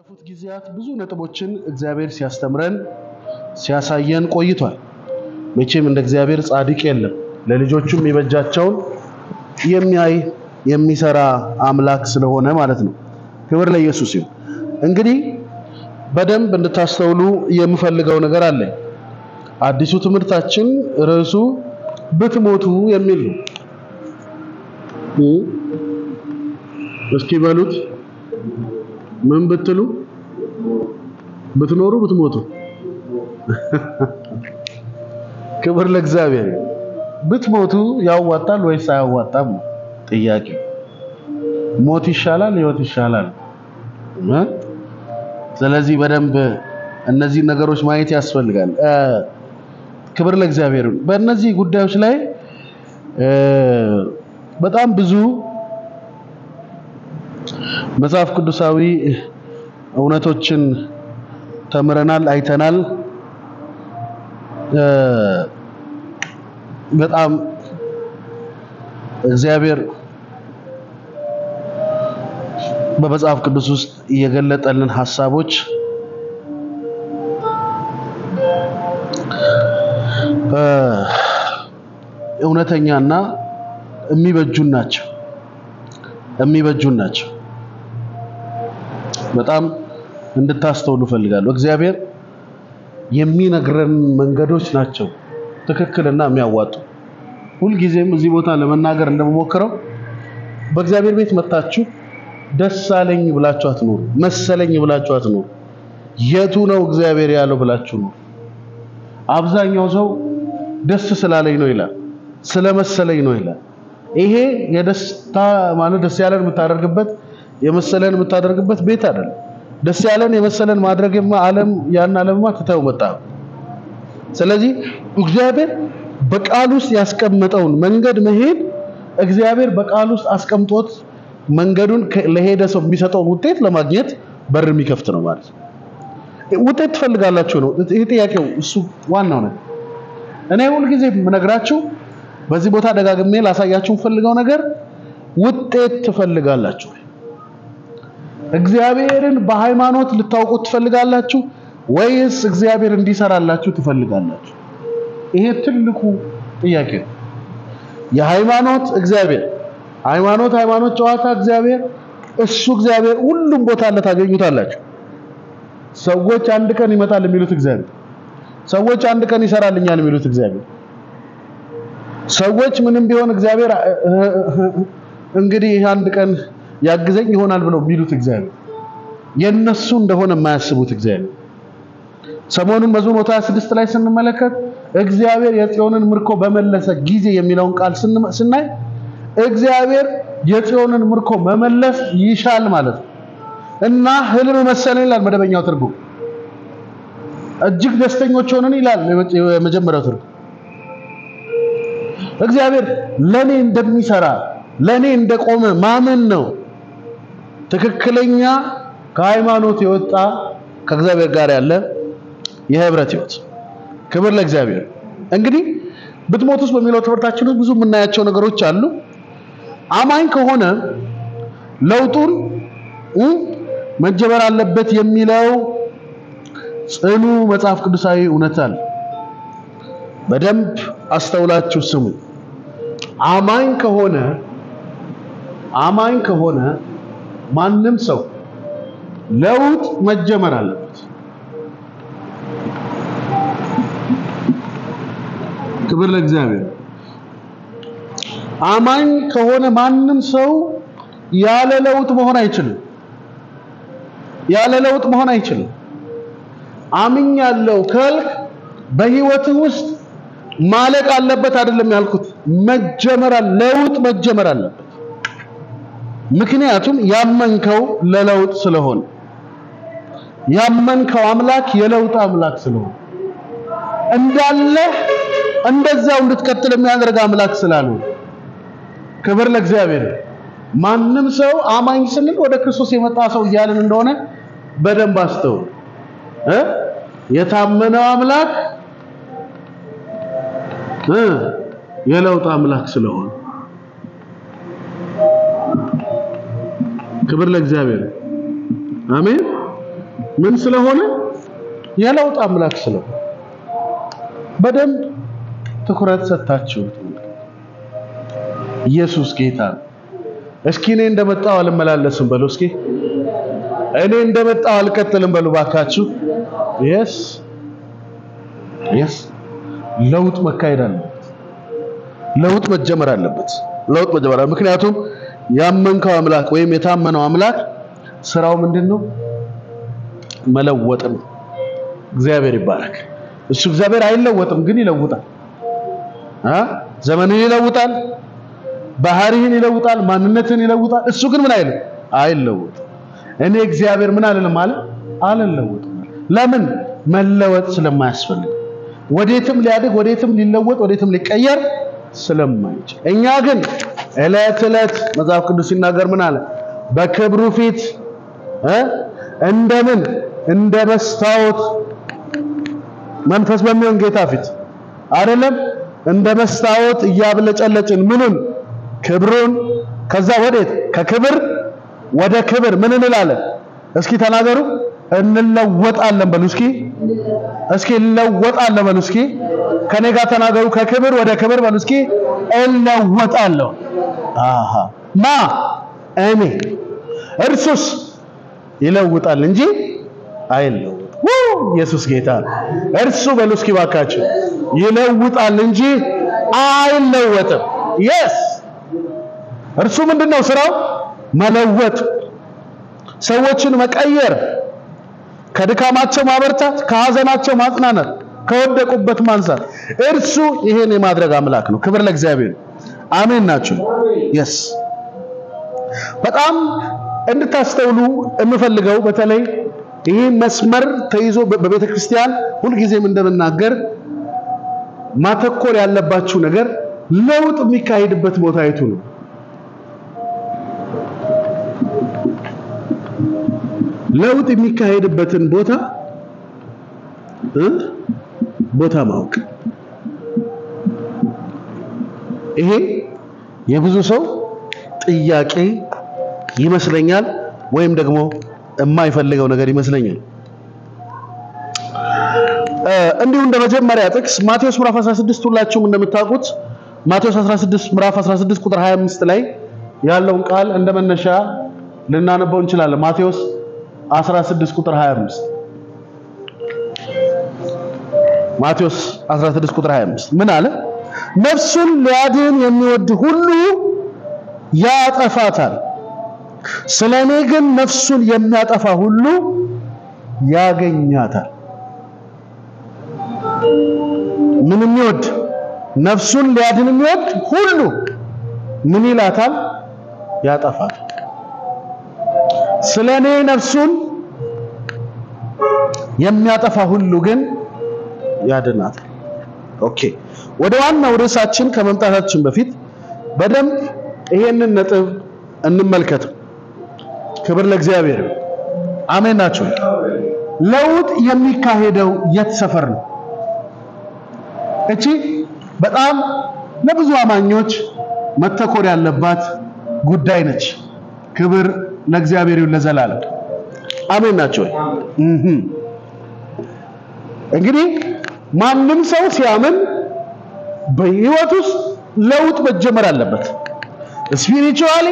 ባለፉት ጊዜያት ብዙ ነጥቦችን እግዚአብሔር ሲያስተምረን ሲያሳየን ቆይቷል። መቼም እንደ እግዚአብሔር ጻድቅ የለም። ለልጆቹም የበጃቸውን የሚያይ የሚሰራ አምላክ ስለሆነ ማለት ነው። ክብር ለኢየሱስ ይሁን። እንግዲህ በደንብ እንድታስተውሉ የምፈልገው ነገር አለ። አዲሱ ትምህርታችን ርዕሱ ብትሞቱ የሚል ነው። እስኪ በሉት ምን ብትሉ ብትኖሩ ብትሞቱ ክብር ለእግዚአብሔር። ብትሞቱ ያዋጣል ወይስ አያዋጣም ጥያቄ። ሞት ይሻላል ህይወት ይሻላል? ስለዚህ በደንብ እነዚህ ነገሮች ማየት ያስፈልጋል። ክብር ለእግዚአብሔር። በእነዚህ ጉዳዮች ላይ በጣም ብዙ መጽሐፍ ቅዱሳዊ እውነቶችን ተምረናል አይተናል። በጣም እግዚአብሔር በመጽሐፍ ቅዱስ ውስጥ የገለጠልን ሐሳቦች እውነተኛና የሚበጁን ናቸው። በጣም እንድታስተውሉ ፈልጋለሁ። እግዚአብሔር የሚነግረን መንገዶች ናቸው ትክክልና የሚያዋጡ። ሁሉ ጊዜም እዚህ ቦታ ለመናገር እንደምሞክረው በእግዚአብሔር ቤት መጣችሁ ደስ አለኝ ብላችሁ አትኖሩ፣ መሰለኝ ብላችሁ አትኖሩ። የቱ ነው እግዚአብሔር ያለው ብላችሁ ነው። አብዛኛው ሰው ደስ ስላለኝ ነው ይላል፣ ስለመሰለኝ ነው ይላል። ይሄ የደስታ ማለት ደስ ያለን የምታደርግበት የመሰለን የምታደርግበት ቤት አይደለም። ደስ ያለን የመሰለን ማድረግማ ያን ዓለምማ ትተው መጣ። ስለዚህ እግዚአብሔር በቃል ውስጥ ያስቀመጠውን መንገድ መሄድ እግዚአብሔር በቃል ውስጥ አስቀምጦት መንገዱን ለሄደ ሰው የሚሰጠው ውጤት ለማግኘት በር የሚከፍት ነው ማለት ነው። ውጤት ትፈልጋላችሁ ነው ይሄ ጥያቄው። እሱ ዋናው ነው። እኔ ሁሉ ጊዜ የምነግራችሁ በዚህ ቦታ ደጋግሜ ላሳያችሁ ፈልገው ነገር ውጤት ትፈልጋላችሁ። እግዚአብሔርን በሃይማኖት ልታውቁት ትፈልጋላችሁ ወይስ እግዚአብሔር እንዲሰራላችሁ ትፈልጋላችሁ? ይሄ ትልቁ ጥያቄ ነው። የሃይማኖት እግዚአብሔር ሃይማኖት ጨዋታ እግዚአብሔር እሱ እግዚአብሔር ሁሉም ቦታ ታገኙታላችሁ። ሰዎች አንድ ቀን ይመጣል የሚሉት እግዚአብሔር፣ ሰዎች አንድ ቀን ይሰራልኛል የሚሉት እግዚአብሔር፣ ሰዎች ምንም ቢሆን እግዚአብሔር እንግዲህ አንድ ቀን ያግዘኝ ይሆናል ብለው የሚሉት እግዚአብሔር፣ የነሱ እንደሆነ የማያስቡት እግዚአብሔር። ሰሞኑን መዝሙር 126 ላይ ስንመለከት እግዚአብሔር የጽዮንን ምርኮ በመለሰ ጊዜ የሚለውን ቃል ስናይ እግዚአብሔር የጽዮንን ምርኮ መመለስ ይሻል ማለት ነው። እና ህልም መሰለን ይላል መደበኛው ትርጉም። እጅግ ደስተኞች ሆነን ይላል የመጀመሪያው ትርጉም። እግዚአብሔር ለኔ እንደሚሰራ ለኔ እንደቆመ ማመን ነው ትክክለኛ ከሃይማኖት የወጣ ከእግዚአብሔር ጋር ያለ የህብረት ህይወት። ክብር ለእግዚአብሔር። እንግዲህ ብትሞቱስ በሚለው ትምህርታችን ብዙ የምናያቸው ነገሮች አሉ። አማኝ ከሆነ ለውጡን መጀመር አለበት የሚለው ጽኑ መጽሐፍ ቅዱሳዊ እውነት አለ። በደንብ አስተውላችሁ ስሙ። አማኝ ከሆነ ማንም ሰው ለውጥ መጀመር አለበት። ክብር ለእግዚአብሔር። አማኝ ከሆነ ማንም ሰው ያለ ለውጥ መሆን አይችልም። አምኛለሁ ካልክ በህይወትህ ውስጥ ማለቅ አለበት አይደለም ያልኩት፣ ለውጥ መጀመር አለበት። ምክንያቱም ያመንከው ለለውጥ ስለሆነ፣ ያመንከው አምላክ የለውጥ አምላክ ስለሆነ፣ እንዳለ እንደዛው እንድትቀጥል የሚያደርግ አምላክ ስላልሆነ። ክብር ለእግዚአብሔር። ማንም ሰው አማኝ ስንል ወደ ክርስቶስ የመጣ ሰው እያልን እንደሆነ በደንብ አስተውል። የታመነው አምላክ የለውጥ አምላክ ስለሆነ ክብር ለእግዚአብሔር አሜን። ምን ስለሆነ የለውጥ አምላክ ስለሆነ በደንብ ትኩረት ሰጣችሁ ኢየሱስ ጌታ እስኪ እኔ እንደመጣው አልመላለስም በሉ እስኪ እኔ እንደመጣው አልቀጥልም በሉ ባካችሁ yes ለውጥ መካሄድ አለበት ለውጥ መጀመር አለበት ምክንያቱም ያመንከው አምላክ ወይም የታመነው አምላክ ስራው ምንድነው መለወጥ ነው እግዚአብሔር ይባረክ እሱ እግዚአብሔር አይለወጥም ግን ይለውጣል ዘመንን ይለውጣል ባህሪህን ይለውጣል ማንነትን ይለውጣል እሱ ግን ምን አይለውጥ እኔ እግዚአብሔር ምን አለለም አልለውጥ ለምን መለወጥ ስለማያስፈልግ ወዴትም ሊያድግ ወዴትም ሊለወጥ ወዴትም ሊቀየር ስለማይችል እኛ ግን እለት መጽሐፍ ቅዱስ ሲናገር ምን አለ በክብሩ ፊት እንደምን እንደ መስታወት መንፈስ በሚሆን ጌታ ፊት አይደለም እንደ መስታወት እያብለጨለጭን ምኑን ክብሩን ከዛ ወዴት ከክብር ወደ ክብር ምን እንላለን እስኪ ተናገሩ እንለወጣለን በሉ እስኪ እንለወጣለን በሉ እስኪ ከኔ ጋር ተናገሩ ከክብር ወደ ክብር በሉ እስኪ እንለወጣለን ማ እኔ እርሱስ ይለውጣል እንጂ አይለወጥ ኢየሱስ ጌታ እርሱ በሉ እስኪ ባካችሁ ይለውጣል እንጂ አይለወጥም yes እርሱ ምንድነው ስራው መለወጥ ሰዎችን መቀየር ከድካማቸው ማበርታት ከሐዘናቸው ማጽናናት ከወደቁበት ማንሳት እርሱ ይሄን የማድረግ አምላክ ነው ክብር ለእግዚአብሔር አሜን ናችሁ yes በጣም እንድታስተውሉ እንፈልገው በተለይ ይሄ መስመር ተይዞ በቤተ ክርስቲያን ሁሉ ጊዜም እንደምናገር ማተኮር ያለባችሁ ነገር ለውጥ የሚካሄድበት ቦታ የቱ ነው ለውጥ የሚካሄድበትን ቦታ ማወቅ ይሄ የብዙ ሰው ጥያቄ ይመስለኛል ወይም ደግሞ የማይፈልገው ነገር ይመስለኛል እንዲሁ እንደ መጀመሪያ ጥቅስ ማቴዎስ ምዕራፍ 16 ሁላችሁም እንደምታውቁት ማቴዎስ 16 ምዕራፍ 16 ቁጥር 25 ላይ ያለውን ቃል እንደመነሻ ልናነበው እንችላለን ማቴዎስ 16 ቁጥር 25 ማቴዎስ 16 ቁጥር 25 ምን አለ ነፍሱን ሊያድን የሚወድ ሁሉ ያጠፋታል ስለኔ ግን ነፍሱን የሚያጠፋ ሁሉ ያገኛታል ምን የሚወድ ነፍሱን ሊያድን የሚወድ ሁሉ ምን ይላታል ያጠፋታል ስለኔ ነፍሱን የሚያጠፋ ሁሉ ግን ያድናታል ኦኬ ወደ ዋናው ርዕሳችን ከመምጣታችን በፊት በደንብ ይሄንን ነጥብ እንመልከት ክብር ለእግዚአብሔር አሜን ናችሁ ለውጥ የሚካሄደው የት ሰፈር ነው እቺ በጣም ለብዙ አማኞች መተኮር ያለባት ጉዳይ ነች ክብር ለእግዚአብሔር ይሁን ለዘላለም አሜን ናችሁ እንግዲህ ማንም ሰው ሲያምን በህይወት ውስጥ ለውጥ መጀመር አለበት ስፒሪቹዋሊ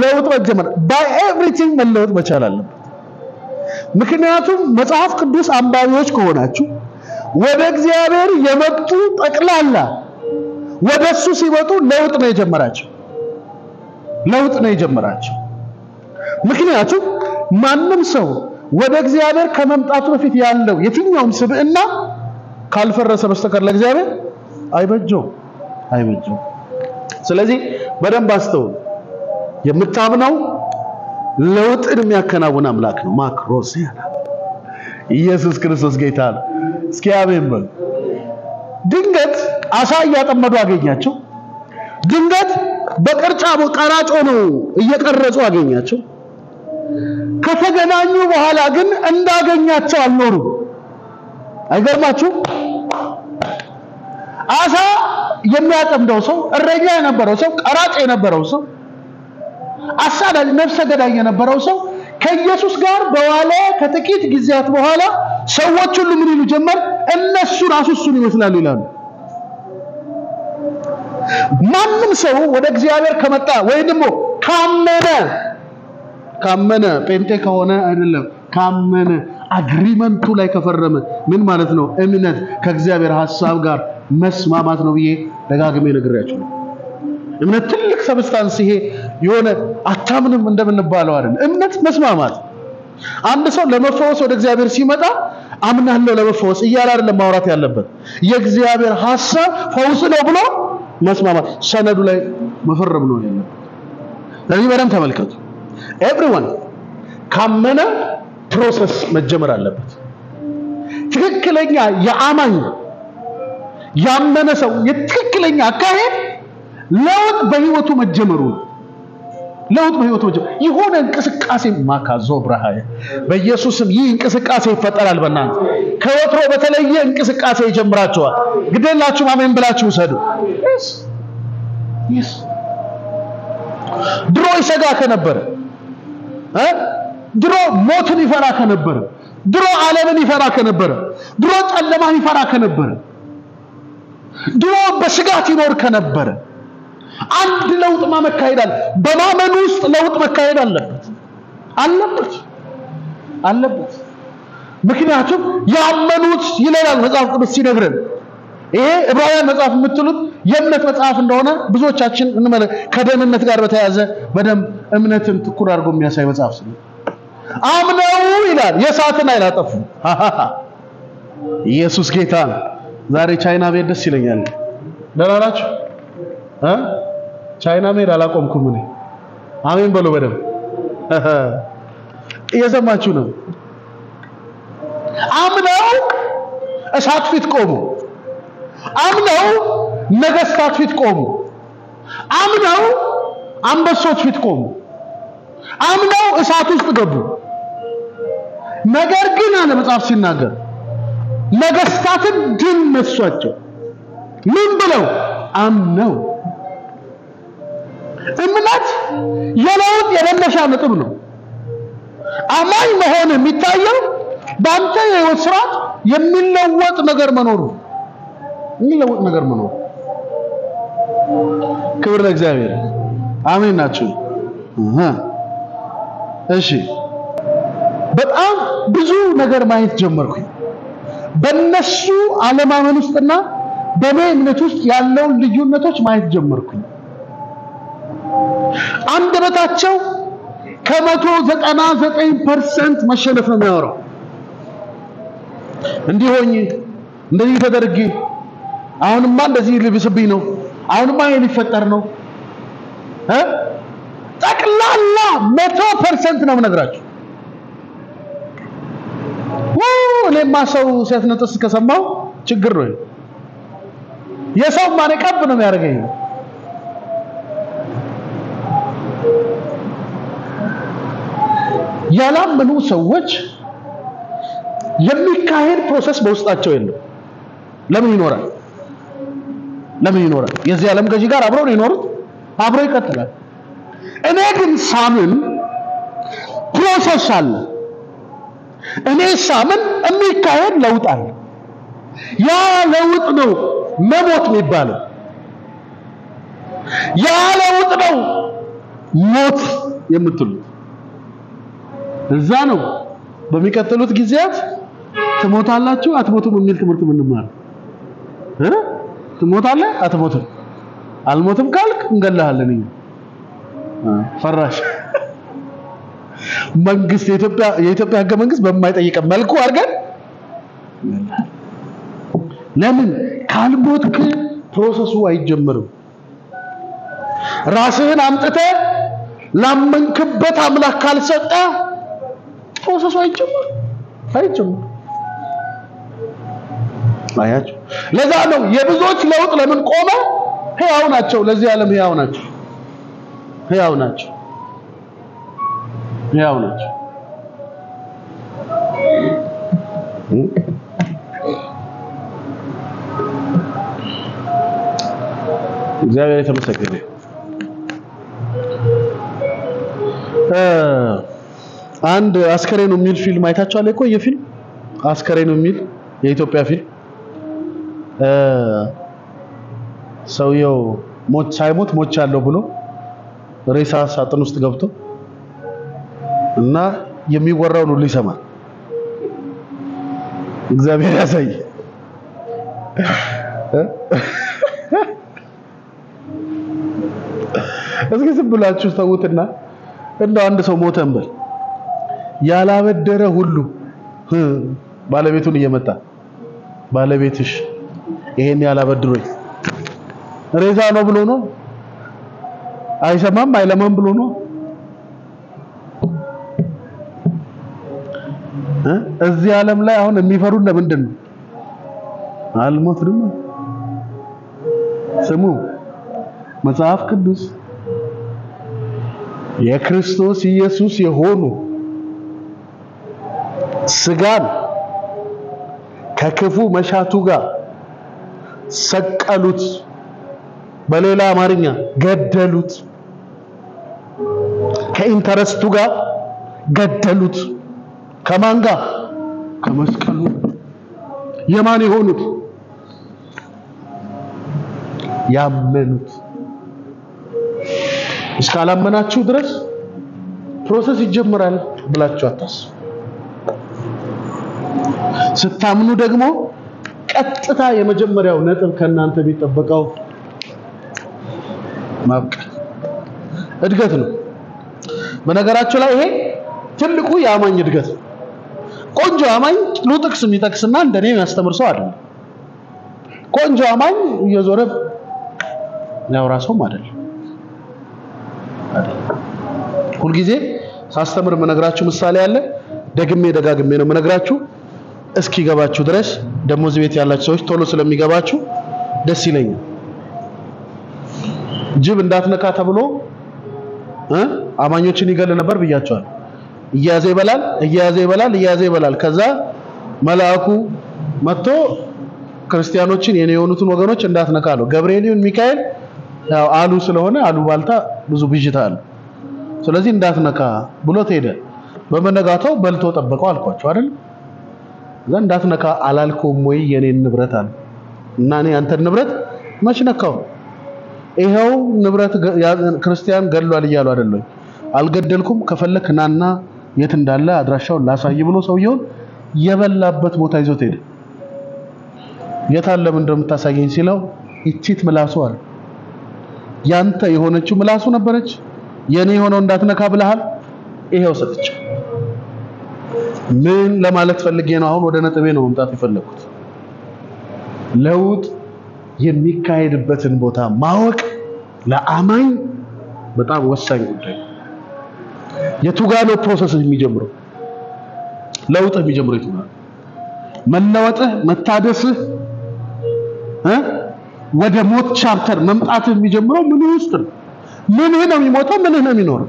ለውጥ መጀመር by everything መለወጥ መቻል አለበት ምክንያቱም መጽሐፍ ቅዱስ አንባቢዎች ከሆናችሁ ወደ እግዚአብሔር የመጡ ጠቅላላ ወደሱ ሲመጡ ለውጥ ነው የጀመራቸው ምክንያቱም ማንም ሰው ወደ እግዚአብሔር ከመምጣቱ በፊት ያለው የትኛውም ስብዕና ካልፈረሰ በስተቀር ለእግዚአብሔር አይበጀው ስለዚህ በደንብ አስተውሉ የምታምነው ለውጥን የሚያከናውን አምላክ ነው ማክሮሲያ ኢየሱስ ክርስቶስ ጌታ ነው እስኪ አሜን በሉ ድንገት አሳ እያጠመዱ አገኛቸው ድንገት በቅርጫው ቀራጮ ነው እየቀረጹ አገኛቸው ከተገናኙ በኋላ ግን እንዳገኛቸው አልኖሩ አይገርማችሁ አሳ የሚያጠምደው ሰው እረኛ የነበረው ሰው ቀራጭ የነበረው ሰው አሳዳጅ ነፍሰ ገዳይ የነበረው ሰው ከኢየሱስ ጋር በዋለ ከጥቂት ጊዜያት በኋላ ሰዎች ሁሉ ምን ይሉ ጀመር? እነሱ ራሱ እሱን ይመስላሉ ይላሉ። ማንም ሰው ወደ እግዚአብሔር ከመጣ ወይ ደግሞ ካመነ ጴንጤ ከሆነ አይደለም ካመነ አግሪመንቱ ላይ ከፈረመ ምን ማለት ነው? እምነት ከእግዚአብሔር ሐሳብ ጋር መስማማት ነው ብዬ ደጋግሜ ነግሬያችሁ ነው። እምነት ትልቅ ሰብስታንስ ይሄ የሆነ አታምንም እንደምንባለው አይደል። እምነት መስማማት። አንድ ሰው ለመፈወስ ወደ እግዚአብሔር ሲመጣ አምናለሁ ለመፈወስ እያለ አይደለም ማውራት ያለበት። የእግዚአብሔር ሐሳብ ፈውስ ነው ብሎ መስማማት፣ ሰነዱ ላይ መፈረም ነው ያለበት። ለዚህ በደንብ ተመልከቱ። ኤቭሪዋን ካመነ ፕሮሰስ መጀመር አለበት። ትክክለኛ የአማኝ ያመነ ሰው የትክክለኛ አካሄድ ለውጥ በህይወቱ መጀመሩ ለውጥ በህይወቱ መጀመሩ የሆነ እንቅስቃሴ ማካዞ ብራሃይ በኢየሱስም ይህ እንቅስቃሴ ይፈጠራል። በእናንተ ከወትሮ በተለየ እንቅስቃሴ ይጀምራችኋል። ግዴላችሁ አሜን ብላችሁ ሰዱ። yes ድሮ ይሰጋ ከነበረ ድሮ ሞትን ይፈራ ከነበረ ድሮ ዓለምን ይፈራ ከነበረ ድሮ ጨለማን ይፈራ ከነበረ ድሮ በስጋት ይኖር ከነበረ አንድ ለውጥ መካሄዳል። በማመን ውስጥ ለውጥ መካሄድ አለበት። ምክንያቱም ያመኑት ይላል መጽሐፍ ቅዱስ ሲነግረን። ይሄ ዕብራውያን መጽሐፍ የምትሉት የእምነት መጽሐፍ እንደሆነ ብዙዎቻችን ከደህንነት ጋር በተያያዘ በደንብ እምነትን ትኩር አድርጎ የሚያሳይ መጽሐፍ ነው። አምነው ይላል የሳትን አይላጠፉ። ኢየሱስ ጌታ ነው። ዛሬ ቻይና ቤት ደስ ይለኛል። ደህና ናችሁ? ቻይና ሜድ አላቆምኩም እኔ። አሜን በሉ በደም እየሰማችሁ ነው። አምነው እሳት ፊት ቆሙ። አምነው ነገስታት ፊት ቆሙ። አምነው አንበሶች ፊት ቆሙ። አምነው እሳት ውስጥ ገቡ። ነገር ግን አለ መጽሐፍ ሲናገር ነገስታትን ድል ነሷቸው። ምን ብለው? አምነው። እምነት የለውጥ የመነሻ ነጥብ ነው። አማኝ መሆን የሚታየው በአንተ የህይወት ስርዓት የሚለወጥ ነገር መኖሩ ክብር ለእግዚአብሔር። አሜን ናችሁ? እሺ በጣም ብዙ ነገር ማየት ጀመርኩኝ። በእነሱ አለማመን ውስጥና በኔ እምነት ውስጥ ያለውን ልዩነቶች ማየት ጀመርኩኝ። አንደበታቸው ከ199% መሸነፍ ነው የሚያወራው። እንዲህ ሆኜ እንደዚህ ተደርጌ አሁንማ እንደዚህ ልብስብኝ ነው፣ አሁንማ ይሄ ሊፈጠር ነው። ጠቅላላ 100% ነው የምነግራችሁ። እኔማ ሰው ሲያስነጥስ ከሰማው ችግር ነው። የሰው ማነቀብ ነው የሚያደርገኝ። ያላመኑ ሰዎች የሚካሄድ ፕሮሰስ በውስጣቸው የለም። ለምን ይኖራል? የዚህ ዓለም ገዢ ጋር አብረው ነው የኖሩት፣ አብረው ይቀጥላል። እኔ ግን ሳምን ፕሮሰስ አለ። እኔ ሳምን የሚካሄድ ለውጥ አለ። ያ ለውጥ ነው መሞት የሚባለው። ያ ለውጥ ነው ሞት የምትሉት። እዛ ነው በሚቀጥሉት ጊዜያት ትሞታላችሁ አትሞቱም የሚል ትምህርት ምንማር። ትሞታለህ አትሞትም፣ አልሞትም ካልክ እንገላሃለን። ፈራሽ መንግስት የኢትዮጵያ ህገ መንግስት በማይጠይቅ መልኩ አድርገን ለምን ካልሞትክ ፕሮሰሱ አይጀምርም። ራስህን አምጥተህ ላመንክበት አምላክ ካልሰጠ ፕሮሰሱ አይጀምርም። አያችሁ? ለዛ ነው የብዙዎች ለውጥ ለምን ቆመ? ህያው ናቸው። ለዚህ ዓለም ህያው ናቸው። እግዚአብሔር የተመሰገነ። አንድ አስከሬን የሚል ፊልም አይታችኋል እኮ የፊልም አስከሬን የሚል የኢትዮጵያ ፊልም ሰውየው ሳይሞት ሞቻለሁ ብሎ ሬሳ ሳጥን ውስጥ ገብቶ እና የሚወራውን ሁሉ ይሰማል። እግዚአብሔር ያሳይ። እስኪ ዝም ብላችሁ ተውትና እንደው አንድ ሰው ሞተ እንበል ያላበደረ ሁሉ ባለቤቱን እየመጣ ባለቤትሽ ይሄን ያላበድሮኝ ሬሳ ነው ብሎ ነው አይሰማም አይለማም ብሎ ነው እዚህ ዓለም ላይ አሁን የሚፈሩን ለምንድን ነው? አልሞትንም። ስሙ መጽሐፍ ቅዱስ የክርስቶስ ኢየሱስ የሆኑ ስጋን ከክፉ መሻቱ ጋር ሰቀሉት፣ በሌላ አማርኛ ገደሉት፣ ከኢንተረስቱ ጋር ገደሉት። ከማን ጋር? ከመስቀሉ። የማን የሆኑት? ያመኑት። እስካላመናችሁ ድረስ ፕሮሰስ ይጀምራል ብላችሁ አታስቡ። ስታምኑ ደግሞ ቀጥታ የመጀመሪያው ነጥብ ከናንተ የሚጠበቀው ማብቃት እድገት ነው። በነገራችሁ ላይ ይሄ ትልቁ የአማኝ እድገት ነው። ቆንጆ አማኝ ጥሩ ጥቅስ የሚጠቅስና እንደኔ የሚያስተምር ሰው አይደለም። ቆንጆ አማኝ እየዞረ ያወራ ሰውም አይደለም። ሁልጊዜ ሳስተምር መነግራችሁ ምሳሌ አለ። ደግሜ ደጋግሜ ነው መነግራችሁ እስኪገባችሁ ድረስ። ደሞ እዚህ ቤት ያላችሁ ሰዎች ቶሎ ስለሚገባችሁ ደስ ይለኛል። ጅብ እንዳትነካ ተብሎ አማኞችን ይገል ነበር ብያቸዋል። እያዘ ይበላል። ከዛ መልአኩ መጥቶ ክርስቲያኖችን የኔ የሆኑትን ወገኖች እንዳትነካ ነው። ገብርኤል ይሁን ሚካኤል ያው አሉ ስለሆነ አሉ ባልታ ብዙ ብጅታ አለ። ስለዚህ እንዳትነካ ብሎት ሄደ። በመነጋታው በልቶ ጠበቀው አልኳችሁ አይደል? ዘንድ እንዳትነካ አላልኩም ወይ የኔን ንብረት አለ እና እኔ አንተን ንብረት መች ነካው? ይሄው ንብረት ክርስቲያን ገድሏል እያሉ አይደለም? አልገደልኩም፣ ከፈለክ ናና የት እንዳለ አድራሻውን ላሳይ ብሎ ሰውየው የበላበት ቦታ ይዞት ሄደ። የታለም እንደምታሳየኝ ሲለው እቺት ምላሱ አለ። ያንተ የሆነችው ምላሱ ነበረች፣ የኔ የሆነው እንዳትነካ ብለሃል። ይሄው ሰጥቼ ምን ለማለት ፈልጌ ነው? አሁን ወደ ነጥቤ ነው መምጣት የፈለኩት። ለውጥ የሚካሄድበትን ቦታ ማወቅ ለአማኝ በጣም ወሳኝ ጉዳይ። የቱጋ ነው ፕሮሰስ የሚጀምረው? ለውጥ የሚጀምረው የቱጋ ነው? መለወጥህ መታደስህ ወደ ሞት ቻፕተር መምጣትህ የሚጀምረው ምን ውስጥ ነው? ምንህ ነው የሚሞተው? ምንህ ነው የሚኖረው?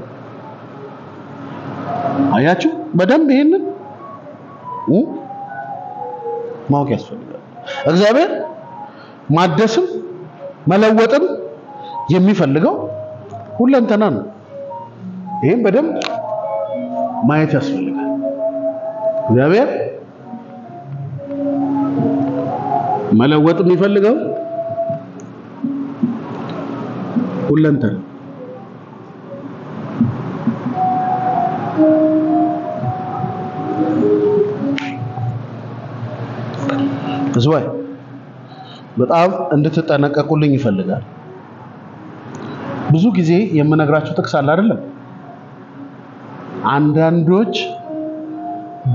አያችሁ በደንብ ይሄንን ማወቅ ያስፈልጋል። እግዚአብሔር ማደስም መለወጥም የሚፈልገው ሁለንተና ነው። ይሄን በደንብ ማየት ያስፈልጋል። እግዚአብሔር መለወጥ የሚፈልገው ሁለንተና ዝዋይ በጣም እንድትጠነቀቁልኝ ይፈልጋል። ብዙ ጊዜ የምነግራችሁ ጥቅስ አለ አይደለም? አንዳንዶች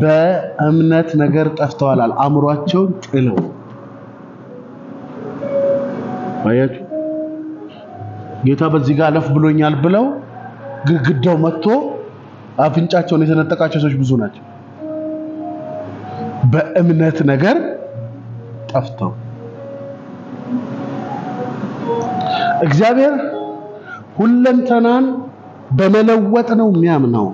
በእምነት ነገር ጠፍተዋል፣ አእምሯቸውን ጥለው። አያችሁ ጌታ በዚህ ጋር አለፍ ብሎኛል ብለው ግድግዳው መጥቶ አፍንጫቸውን የተነጠቃቸው ሰዎች ብዙ ናቸው። በእምነት ነገር ጠፍተው። እግዚአብሔር ሁለንተናን በመለወጥ ነው የሚያምነው።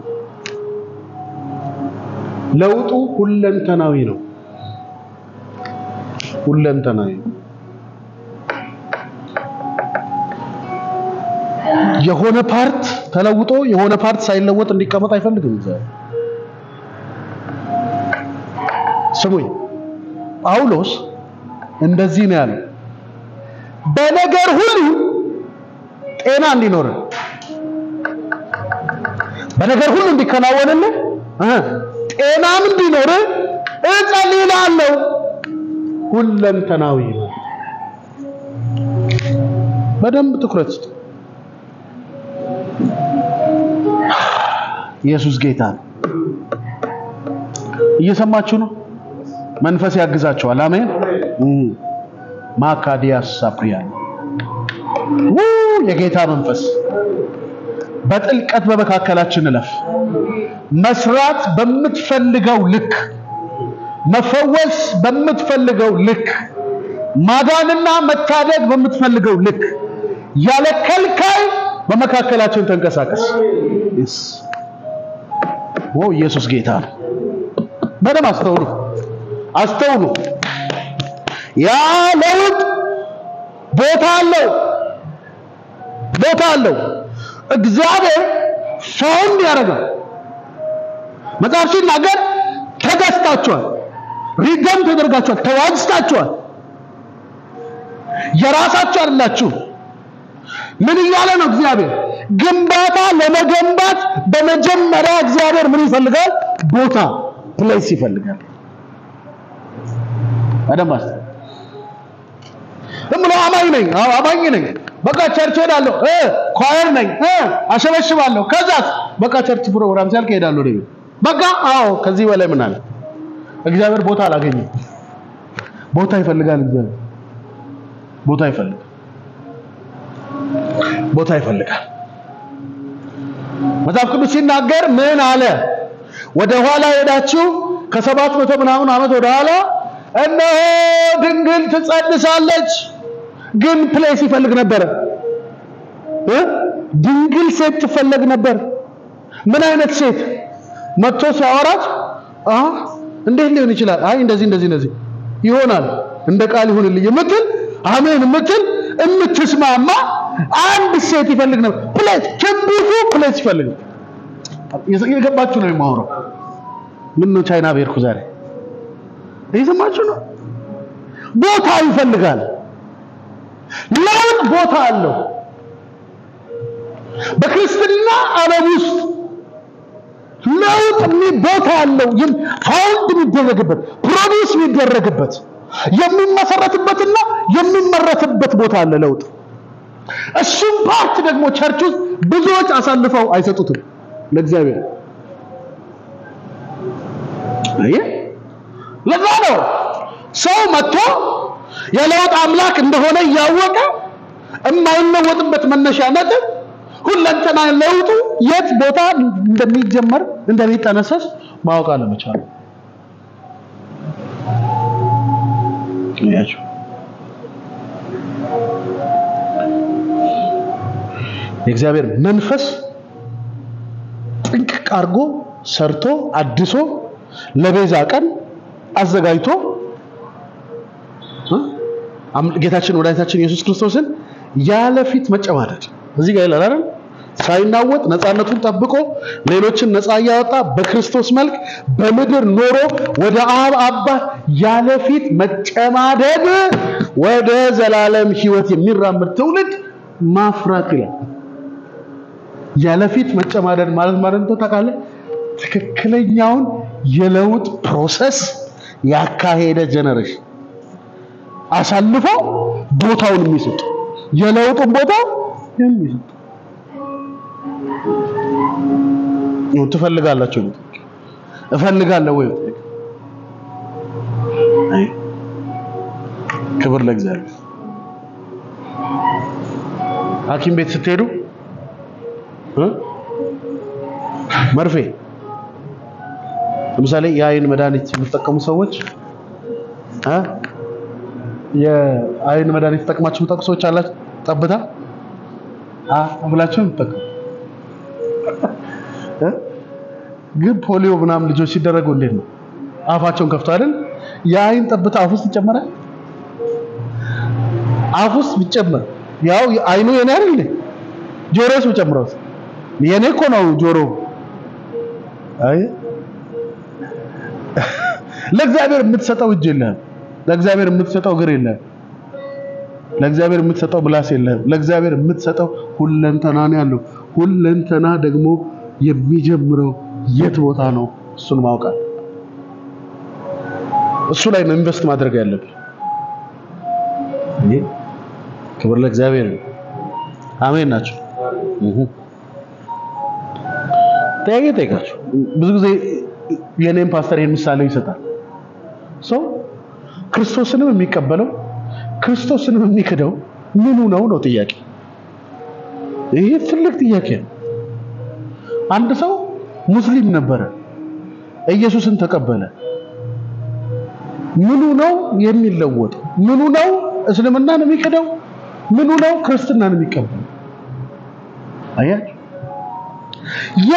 ለውጡ ሁለንተናዊ ነው። ሁለንተናዊ የሆነ ፓርት ተለውጦ የሆነ ፓርት ሳይለወጥ እንዲቀመጥ አይፈልግም እግዚአብሔር። ስሙኝ ጳውሎስ እንደዚህ ነው ያለው በነገር ሁሉ ጤና እንዲኖር በነገር ሁሉ እንዲከናወንልህ ጤናም እንዲኖር እጸልያለሁ ሁለንተናዊ ነው በደንብ ትኩረት ኢየሱስ ጌታ ነው እየሰማችሁ ነው መንፈስ ያግዛችኋል አሜን ማካዲያስ ሳፕሪያን የጌታ መንፈስ በጥልቀት በመካከላችን ለፍ መስራት በመትፈልገው ልክ መፈወስ በመትፈልገው ልክ ማዳንና መታደግ በመትፈልገው ልክ ያለ ከልካይ በመካከላችን ተንቀሳቀስ ኢየሱስ ጌታ ነው በደም አስተውሉ ያ ለውጥ ቦታ አለው እግዚአብሔር ፋውንድ ያደርጋል መጽሐፍ ሲናገር ተገዝታችኋል ሪደም ተደርጋችኋል ተዋጅታችኋል የራሳችሁ አይደላችሁ ምን እያለ ነው እግዚአብሔር ግንባታ ለመገንባት በመጀመሪያ እግዚአብሔር ምን ይፈልጋል ቦታ ፕሌስ ይፈልጋል አደማስ አማኝ ነኝ በቃ ቸርች ሄዳለሁ ኳየር ነኝ አሸበሽባለሁ ከዛስ በቃ ቸርች ፕሮግራም ሲያልቅ ሄዳለሁ ነው በቃ ከዚህ በላይ ምን አለ እግዚአብሔር ቦታ አላገኘም ቦታ ይፈልጋል እግዚአብሔር ቦታ ይፈልጋል መጽሐፍ ቅዱስ ሲናገር ምን አለ ወደ ኋላ ሄዳችሁ ከ700 ምናምን ዓመት ወደ ኋላ እነሆ ድንግል ትጸንሳለች ግን ፕሌስ ይፈልግ ነበር ድንግል ሴት ትፈልግ ነበር ምን አይነት ሴት መጥቶ ሲያወራት እንዴት ሊሆን ይችላል አይ እንደዚህ ይሆናል እንደ ቃል ይሁንልኝ የምትል አሜን የምትል እምትስማማ አንድ ሴት ይፈልግ ነበር ፕሌስ ከብዙ ፕሌስ ይፈልግ የገባችሁ ነው የማወራው ምን ነው ቻይና በርኩ ዛሬ እየሰማችሁ ነው ቦታ ይፈልጋል ለውጥ ቦታ አለው በክርስትና ዓለም ውስጥ ለውጥ ቦታ አለው ፋውንድ የሚደረግበት ፕሮዲዩስ የሚደረግበት የሚመሰረትበትና የሚመረትበት ቦታ አለ ለውጥ እሱም ፓርት ደግሞ ቸርች ውስጥ ብዙዎች አሳልፈው አይሰጡትም ለእግዚአብሔር ለዛ ነው ሰው መጥቶ የለውጥ አምላክ እንደሆነ ያወቀ የማይለወጥበት መነሻ ነጥብ ሁለንተና ለውጡ የት ቦታ እንደሚጀመር እንደሚጠነሰስ ማወቅ አለመቻል ያቸው የእግዚአብሔር መንፈስ ጥንቅቅ አርጎ ሰርቶ አድሶ ለቤዛ ቀን አዘጋጅቶ ጌታችን ወዳጅታችን ኢየሱስ ክርስቶስን ያለፊት መጨማደድ እዚህ ጋር ይላል አይደል ሳይናወጥ ነፃነቱን ጠብቆ ሌሎችን ነፃ ያወጣ በክርስቶስ መልክ በምድር ኖሮ ወደ አብ አባት ያለፊት መጨማደድ ወደ ዘላለም ሕይወት የሚራመድ ትውልድ ማፍራት ይላል ያለፊት መጨማደድ ማለት ነው ታውቃለህ ትክክለኛውን የለውጥ ፕሮሰስ ያካሄደ ጀነሬሽን አሳልፎ ቦታውን የሚሰጥ የለውጥን ቦታ የሚሰጥ ነው ትፈልጋላችሁ እፈልጋለሁ ወይ ክብር ለእግዚአብሔር ሐኪም ቤት ስትሄዱ መርፌ ለምሳሌ የአይን መድኃኒት የሚጠቀሙ ሰዎች የአይን መድኃኒት ተጠቅማችሁ የምታውቁ ሰዎች አላችሁ ጠብታ ብላችሁ ተጠቀሙ ግን ፖሊዮ ምናምን ልጆች ሲደረጉ እንዴት ነው አፋቸውን ከፍቶ አይደል የአይን ጠብታ አፍ ውስጥ ይጨመራል አፍ ውስጥ ቢጨመር ያው አይኑ የኔ አይደል ጆሮስ ቢጨምረው የኔ እኮ ነው ጆሮ አይ ለእግዚአብሔር የምትሰጠው እጅ የለህም። ለእግዚአብሔር የምትሰጠው እግር የለህም። ለእግዚአብሔር የምትሰጠው ምላስ የለህም። ለእግዚአብሔር የምትሰጠው ሁለንተና ነው ያለው። ሁለንተና ደግሞ የሚጀምረው የት ቦታ ነው? እሱን ማውቃት፣ እሱ ላይ ነው ኢንቨስት ማድረግ ያለብህ። ክብር ለእግዚአብሔር። አሜን ናቸው። ጠይቃችሁ ብዙ ጊዜ የኔም ፓስተር ይሄን ምሳሌ ይሰጣል። ሰው ክርስቶስንም የሚቀበለው ክርስቶስንም የሚክደው ምኑ ነው ጥያቄ። ይሄ ትልቅ ጥያቄ ነው። አንድ ሰው ሙስሊም ነበረ፣ ኢየሱስን ተቀበለ። ምኑ ነው የሚለወጠው? ምኑ ነው እስልምናን የሚክደው? ምኑ ነው ክርስትናን የሚቀበለው? አያችሁ፣ ያ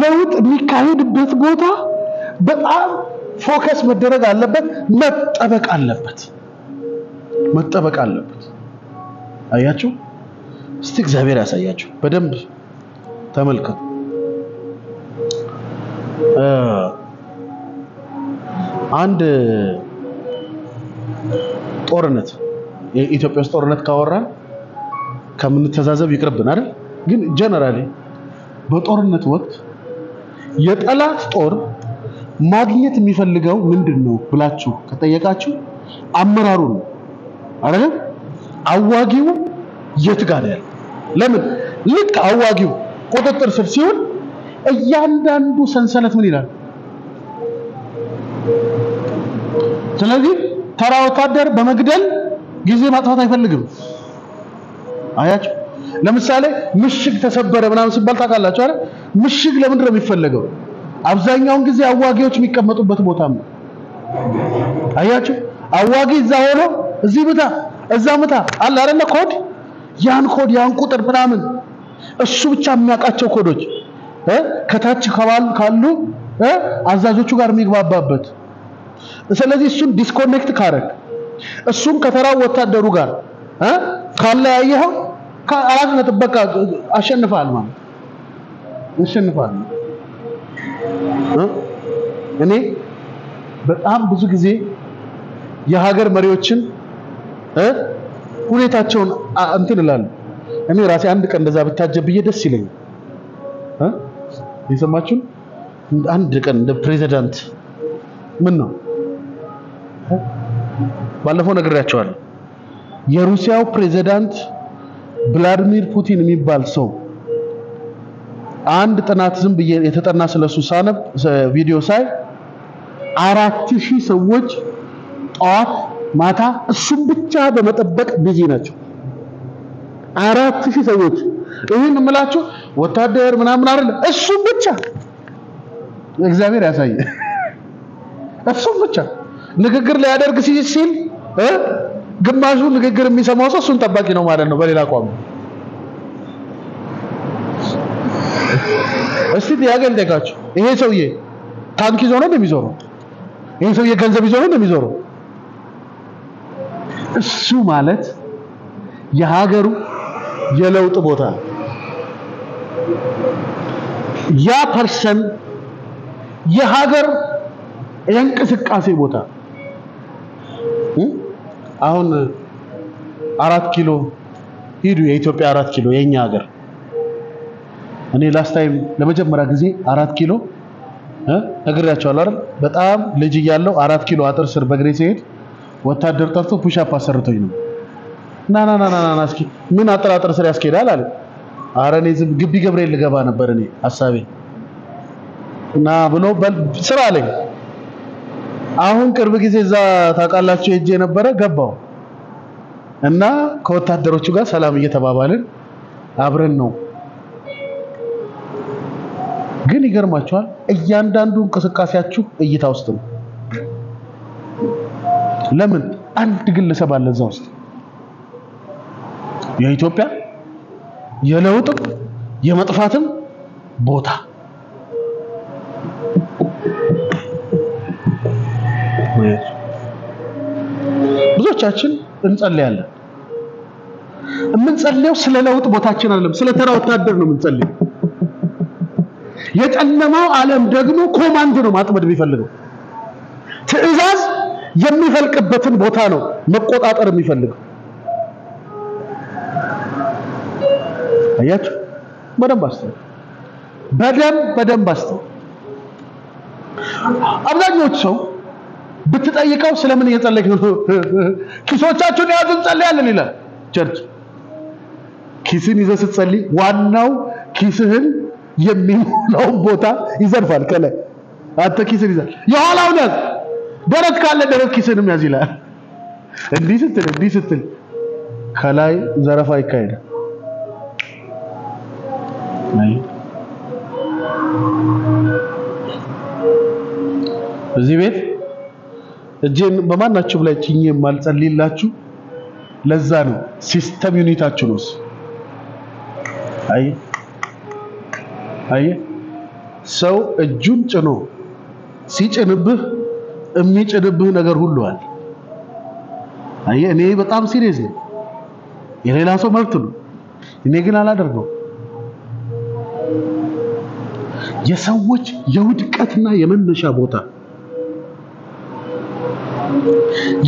ለውጥ የሚካሄድበት ቦታ በጣም ፎከስ መደረግ አለበት፣ መጠበቅ አለበት። አያችሁ፣ እስቲ እግዚአብሔር ያሳያችሁ። በደንብ ተመልከቱ። አንድ ጦርነት የኢትዮጵያ ውስጥ ጦርነት ካወራን ከምንተዛዘብ ይቅርብን አይደል? ግን ጀነራሊ በጦርነት ወቅት የጠላት ጦር ማግኘት የሚፈልገው ምንድነው ብላችሁ ከጠየቃችሁ አመራሩ ነው አይደል? አዋጊው የት ጋር ያለ? ለምን ልክ አዋጊው ቁጥጥር ስር ሲሆን እያንዳንዱ ሰንሰለት ምን ይላል? ስለዚህ ተራ ወታደር በመግደል ጊዜ ማጥፋት አይፈልግም። አያችሁ፣ ለምሳሌ ምሽግ ተሰበረ ምናምን ሲባል ታውቃላችሁ አይደል? ምሽግ ለምንድን ነው የሚፈልገው? አብዛኛውን ጊዜ አዋጊዎች የሚቀመጡበት ቦታ ነው። አያችሁ፣ አዋጊ እዛ ሆኖ እዚህ ምታ እዛ ምታ አለ አይደል? ኮድ ያን ቁጥር ምናምን እሱ ብቻ የሚያውቃቸው ኮዶች ከታች ካሉ አዛዦቹ ጋር የሚግባባበት። ስለዚህ እሱን ዲስኮኔክት ካረክ እሱን ከተራው ወታደሩ ጋር ካለያየኸው ከአራት በቃ አሸንፋል ማለት አሸንፋል። እኔ በጣም ብዙ ጊዜ የሀገር መሪዎችን ሁኔታቸውን እንትን እላለሁ። እኔ ራሴ አንድ ቀን እንደዛ ብታጀብዬ ደስ ይለኛል። የሰማችሁ አንድ ቀን እንደ ፕሬዝዳንት ምን ነው ባለፈው ነግሬያቸዋለሁ። የሩሲያው ፕሬዝዳንት ቭላድሚር ፑቲን የሚባል ሰው አንድ ጥናት ዝም ብዬ የተጠና ስለሱ ሳነብ ቪዲዮ ሳይ 4000 ሰዎች ጧት ማታ እሱን ብቻ በመጠበቅ ቢዚ ናቸው። 4000 ሰዎች። ይሄን እምላችሁ ወታደር ምናምን አይደለም፣ እሱን ብቻ እግዚአብሔር ያሳየ። እሱን ብቻ ንግግር ሊያደርግ ሲል ግማሹ ንግግር የሚሰማው ሰው እሱን ጠባቂ ነው ማለት ነው በሌላ ቋንቋ። እስቲ ጥያቄ ልጠይቃችሁ። ይሄ ሰውዬ ታንክ ይዞ ነው የሚዞረው? ይሄ ሰውዬ ገንዘብ ይዞ ነው የሚዞረው? እሱ ማለት የሀገሩ የለውጥ ቦታ፣ ያ ፐርሰን የሀገር የእንቅስቃሴ ቦታ። አሁን 4 ኪሎ ሂዱ፣ የኢትዮጵያ 4 ኪሎ የኛ ሀገር። እኔ ላስት ታይም ለመጀመሪያ ጊዜ 4 ኪሎ ነግሬያቸዋለሁ አይደል? በጣም ልጅ እያለሁ 4 ኪሎ አጥር ስር በእግሬ ሲሄድ ወታደር ጠርቶ ፑሻፕ አሰርቶኝ ነው። ና እስኪ ምን አጥር ስር ያስኬዳል አለ። ኧረ እኔ ግቢ ገብርኤል ልገባ ነበር እኔ ሐሳቤ እና ብሎ ስራ አለኝ። አሁን ቅርብ ጊዜ እዛ ታውቃላችሁ ሄጄ ነበረ፣ ገባው እና ከወታደሮቹ ጋር ሰላም እየተባባልን አብረን ነው። ግን ይገርማችኋል እያንዳንዱ እንቅስቃሴያችሁ እይታ ውስጥ ነው። ለምን? አንድ ግለሰብ አለ እዛ ውስጥ። የኢትዮጵያ የለውጥም የመጥፋትም ቦታ። ብዙዎቻችን እንጸልያለን። የምንጸልየው ስለ ለውጥ ቦታችን አይደለም፣ ስለ ተራ ወታደር ነው የምንጸልየው። የጨለማው ዓለም ደግሞ ኮማንድ ነው ማጥመድ የሚፈልገው። ትእዛዝ የሚፈልቅበትን ቦታ ነው መቆጣጠር የሚፈልገው። አያችሁ በደንብ አስተውሉ። አብዛኞቹ ሰው ብትጠይቀው ስለምን እየጸለይክ ነው? ኪሶቻችሁን ያዙ እንጸልያለን ይላል ቸርች። ኪስን ይዘህ ስትጸልይ ዋናው ኪስህን የሚሞላው ቦታ ይዘርፋል ከላይ። አንተ ኪስን ይዘህ የኋላውን ያዝ፣ ደረት ካለ ደረት ኪስንም ያዝ ይላል። እንዲህ ስትል ከላይ ዘረፋ ይካሄዳል። እዚህ ቤት እጄን በማናችሁ ላይ ጭኜ ማልጸልይላችሁ ለዛ ነው። ሲስተም ዩኒታችሁ ነው። አይ ሰው እጁን ጭኖ ሲጭንብህ የሚጭንብህ ነገር ሁሉ አለ። አይ እኔ በጣም ሲሪየስ ነኝ። የሌላ ሰው መብት ነው፣ እኔ ግን አላደርገው። የሰዎች የውድቀትና የመነሻ ቦታ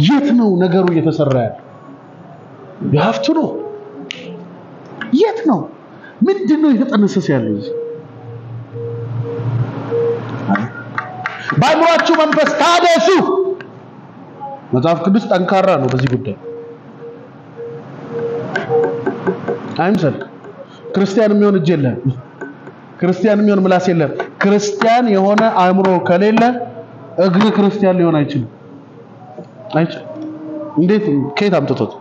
የት ነው ነገሩ እየተሰራ ያለው? ያፍቱ ነው። የት ነው? ምንድነው እየተጠነሰሰ ያለው? በአእምሯችሁ መንፈስ ታደሱ። መጽሐፍ ቅዱስ ጠንካራ ነው በዚህ ጉዳይ። አይምሰል። ክርስቲያን የሚሆን እጅ የለም፣ ክርስቲያን የሚሆን ምላስ የለም። ክርስቲያን የሆነ አእምሮ ከሌለ እግር ክርስቲያን ሊሆን አይችልም። እንዴት? ከየት አምጥቶት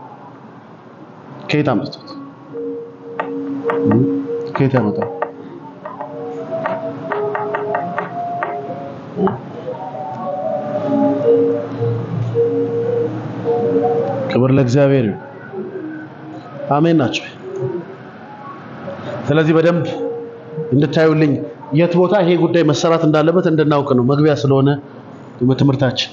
ከየት ያመጣው? ክብር ለእግዚአብሔር ይሁን። አሜን ናችሁ። ስለዚህ በደንብ እንድታዩልኝ የት ቦታ ይሄ ጉዳይ መሰራት እንዳለበት እንድናውቅ ነው። መግቢያ ስለሆነ በትምህርታችን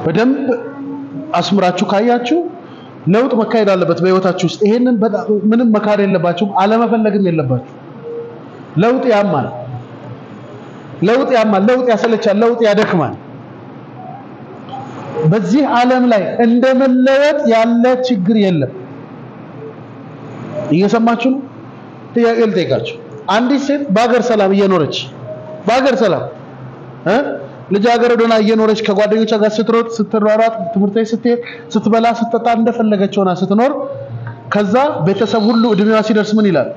በደንብ አስምራችሁ ካያችሁ ለውጥ መካሄድ አለበት በህይወታችሁ ውስጥ። ይሄንን ምንም መካድ የለባችሁም፣ አለመፈለግም የለባችሁ። ለውጥ ያማል፣ ለውጥ ያሰለቻል፣ ለውጥ ያደክማል። በዚህ ዓለም ላይ እንደመለወጥ ያለ ችግር የለም። እየሰማችሁ ነው? ጥያቄ ልጠይቃችሁ። አንዲት ሴት በአገር ሰላም እየኖረች ልጃገረድ ሆና እየኖረች ከጓደኞቿ ጋር ስትሮጥ ስትሯሯጥ ትምህርት ቤት ስትሄድ ስትበላ ስትጠጣ እንደፈለገች ሆና ስትኖር ከዛ ቤተሰብ ሁሉ እድሜዋ ሲደርስ ምን ይላል?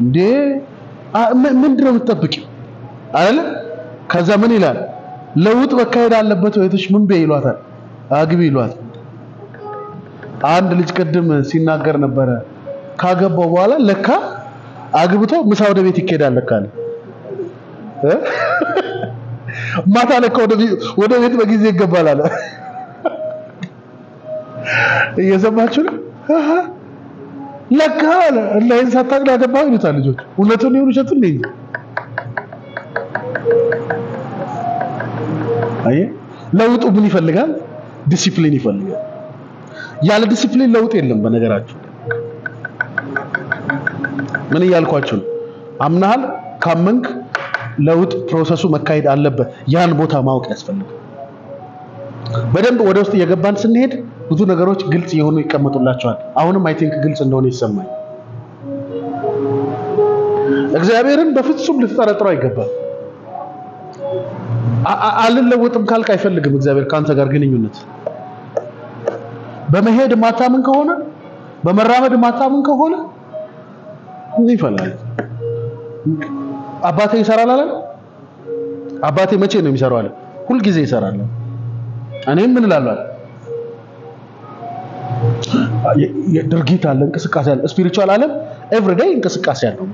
እንዴ ምንድነው የምትጠብቂው አይደል? ከዛ ምን ይላል? ለውጥ መካሄድ አለበት ወይቶች ምን በይ ይሏታል? አግቢ ይሏታል። አንድ ልጅ ቅድም ሲናገር ነበረ። ካገባው በኋላ ለካ አግብቶ ምሳ ወደ ቤት ይኬዳል ለካ ማታ ለካ ወደ ቤት በጊዜ ይገባል አለ። እየሰማችሁ ነው? ለካ አለ ለይን ሳታውቅ ያገባው ይሉታል ልጆች። እውነቱን ይሁን ውሸቱን ነኝ። አይ ለውጡ ምን ይፈልጋል? ዲሲፕሊን ይፈልጋል። ያለ ዲሲፕሊን ለውጥ የለም። በነገራችሁ ምን እያልኳችሁ ነው? አምናሃል ካመንክ ለውጥ ፕሮሰሱ መካሄድ አለበት። ያን ቦታ ማወቅ ያስፈልጋል። በደንብ ወደ ውስጥ እየገባን ስንሄድ ብዙ ነገሮች ግልጽ የሆኑ ይቀመጡላችኋል። አሁንም አይ ቲንክ ግልጽ እንደሆነ ይሰማኝ። እግዚአብሔርን በፍጹም ልትጠረጥሩ አይገባም። አልለወጥም ካልክ አይፈልግም እግዚአብሔር ካንተ ጋር ግንኙነት። በመሄድ ማታምን ከሆነ በመራመድ ማታምን ከሆነ ምን ይፈልጋል? አባቴ ይሰራል አለ። አባቴ መቼ ነው የሚሰራው አለ? ሁሉ ጊዜ ይሰራል። እኔም ምን እላለሁ? ድርጊት አለ፣ እንቅስቃሴ አለ። ስፒሪቹዋል ዓለም ኤቭሪ ዴይ እንቅስቃሴ አለው።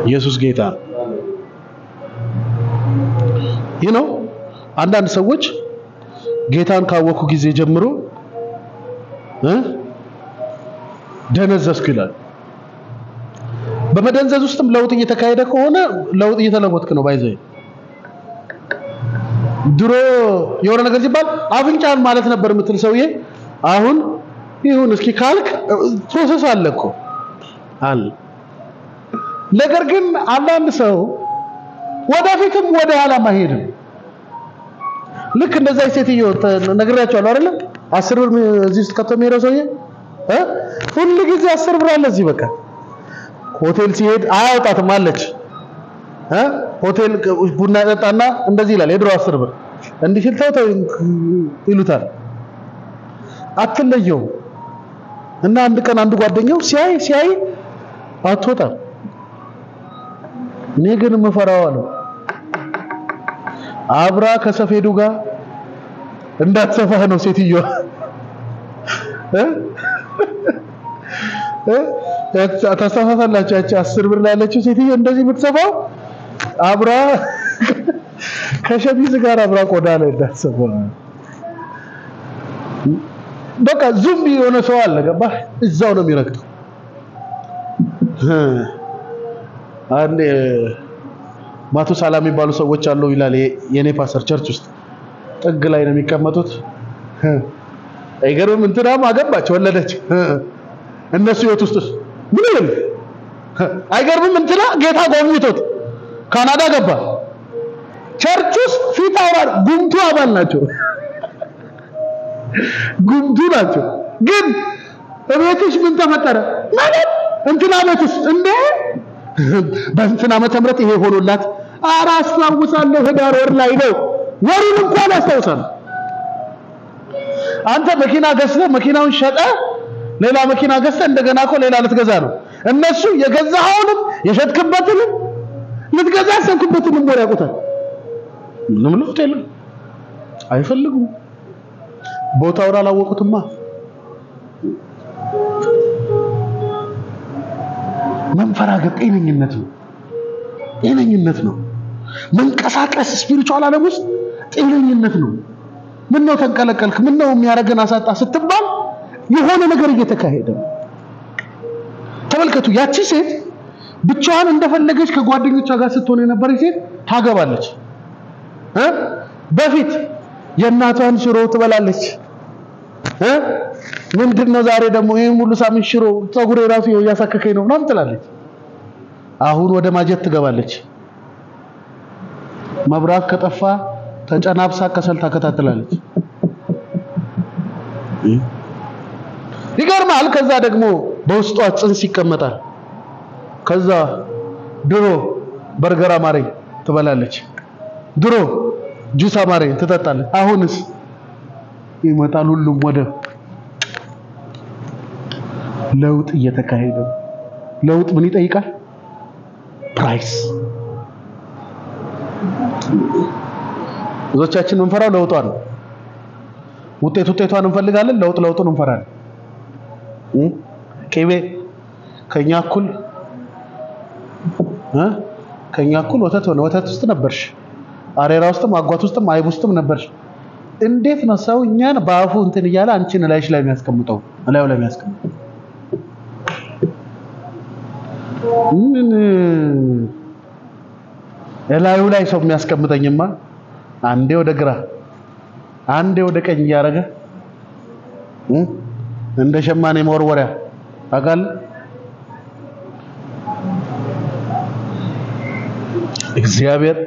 ኢየሱስ ጌታ ነው። አንዳንድ ሰዎች ጌታን ካወቁ ጊዜ ጀምሮ ደነዘዝኩ ይላል። በመደንዘዝ ውስጥም ለውጥ እየተካሄደ ከሆነ ለውጥ እየተለወጥክ ነው። ባይዘይ ድሮ የሆነ ነገር ሲባል አፍንጫን ማለት ነበር የምትል ሰውዬ አሁን ይሁን እስኪ ካልክ ፕሮሰስ አለ እኮ አለ። ነገር ግን አንዳንድ ሰው ወደፊትም ወደ ኋላ ማሄድም ልክ እንደዛ ሴትዮ ነግራቸዋለሁ አይደል? 10 ብር እዚህ ውስጥ ከተው የሚሄደው ሰውዬ ሁሉ ጊዜ 10 ብር አለ እዚህ በቃ ሆቴል ሲሄድ አያውጣትም አለች። ሆቴል ቡና ጠጣና እንደዚህ ይላል የድሮ 10 ብር እንዲህ ሲል ተው ይሉታል። አትለየው እና አንድ ቀን አንድ ጓደኛው ሲያይ አትወጣም። እኔ ግን መፈራው አለው አብራ ከሰፌዱ ጋር እንዳትሰፋህ ነው ሴትዮ ታስተፋፋላችሁ። ያቺ 10 ብር ላይ ያለችው ሴትዮ እንደዚህ የምትሰፋው አብራ ከሸሚዝ ጋር አብራ ቆዳ ላይ እንዳትሰፋ። በቃ ዙም የሆነ ሰው አለ ገባህ? እዛው ነው የሚረግጠው። አንዴ ማቱ ሰላም የሚባሉ ሰዎች አሉ ይላል የኔ ፓስተር ቸርች ውስጥ ጥግ ላይ ነው የሚቀመጡት። አይገርምም? እንትናም አገባች ወለደች እነሱ ህይወት ውስጥ ምን አይገርምም? እንትና ጌታ ጎብኝቶት ካናዳ ገባ። ቸርች ውስጥ ፊት አውራል ጉምቱ አባል ናቸው ጉምቱ ናቸው። ግን እቤትሽ ምን ተፈጠረ ማለት እንትና ቤትስ እንደ በእንትና ዓመተ ምህረት ይሄ ሆኖላት አራስታውሳለሁ ህዳር ወር ላይ ነው ወሩን እንኳን አስታውሳለሁ። አንተ መኪና ገዝተህ መኪናውን ሸጠ ሌላ መኪና ገዝተህ እንደገና እኮ ሌላ ልትገዛ ነው። እነሱ የገዛኸውንም የሸጥክበትንም ልትገዛ ያሰብክበትንም ወር ያውቁታል። ምንም ለውጥ የለም። አይፈልጉም። ቦታውን አላወቁትማ። መንፈራገጥ ጤነኝነት ነው። መንቀሳቀስ ስፒሪቹዋል ዓለም ውስጥ ጤነኝነት ነው። ምን ነው ተንቀለቀልክ? ምን ነው የሚያረገን አሳጣ ስትባል የሆነ ነገር እየተካሄደ ነው። ተመልከቱ። ያቺ ሴት ብቻዋን እንደፈለገች ከጓደኞቿ ጋር ስትሆን የነበረች ሴት ታገባለች። በፊት የእናቷን ሽሮ ትበላለች። ምንድነው ዛሬ ደግሞ ይሄን ሙሉ ሳምንት ሽሮ ፀጉሬ ራሱ ያሳከከኝ ነው ምናምን ትላለች። አሁን ወደ ማጀት ትገባለች። መብራት ከጠፋ ተጨናብሳ ከሰል ታከታተላለች። ይገርማል። ከዛ ደግሞ በውስጧ ጽንስ ይቀመጣል። ከዛ ድሮ በርገር አማረኝ ትበላለች። ድሮ ጁስ አማረኝ ትጠጣለች። አሁንስ ይመጣል ሁሉም ወደ ለውጥ እየተካሄደ። ለውጥ ምን ይጠይቃል? ፕራይስ። ብዙዎቻችን እንፈራው ለውጧን ነው። ውጤቷን እንፈልጋለን፣ ለውጡን እንፈራለን። ቅቤ ከኛ እኩል ወተት ውስጥ ነበርሽ፣ አሬራ ውስጥም አጓት ውስጥም አይብ ውስጥም ነበርሽ። እንዴት ነው ሰው እኛን በአፉ እንትን እያለ አንቺን ላይሽ ላይ የሚያስቀምጠው? ላዩ ላይ የሚያስቀምጠው ምን ላዩ ላይ ሰው የሚያስቀምጠኝማ አንዴ ወደ ግራ አንዴ ወደ ቀኝ እያደረገ እንደ ሸማኔ መወርወሪያ አጋል። እግዚአብሔር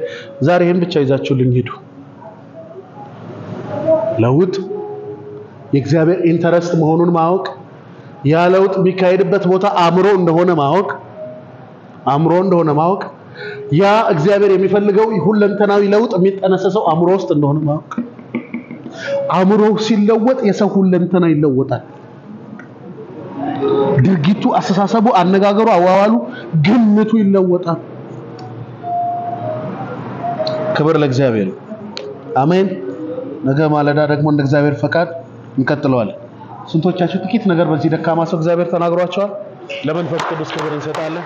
ዛሬ ይሄን ብቻ ይዛችሁልኝ ሄዱ። ለውጥ የእግዚአብሔር ኢንተረስት መሆኑን ማወቅ፣ ያ ለውጥ የሚካሄድበት ቦታ አእምሮ እንደሆነ ማወቅ፣ ያ እግዚአብሔር የሚፈልገው ሁለንተናዊ ለውጥ የሚጠነሰሰው አእምሮ ውስጥ እንደሆነ ማወቅ። አእምሮ ሲለወጥ የሰው ሁለንተና ይለወጣል። ድርጊቱ፣ አስተሳሰቡ፣ አነጋገሩ፣ አዋዋሉ፣ ግምቱ ይለወጣል። ክብር ለእግዚአብሔር። አሜን። ነገ ማለዳ ደግሞ እንደ እግዚአብሔር ፈቃድ እንቀጥለዋለን። ስንቶቻችሁ ጥቂት ነገር በዚህ ደካማ ሰው እግዚአብሔር ተናግሯቸዋል? ለመንፈስ ቅዱስ ክብር እንሰጣለን።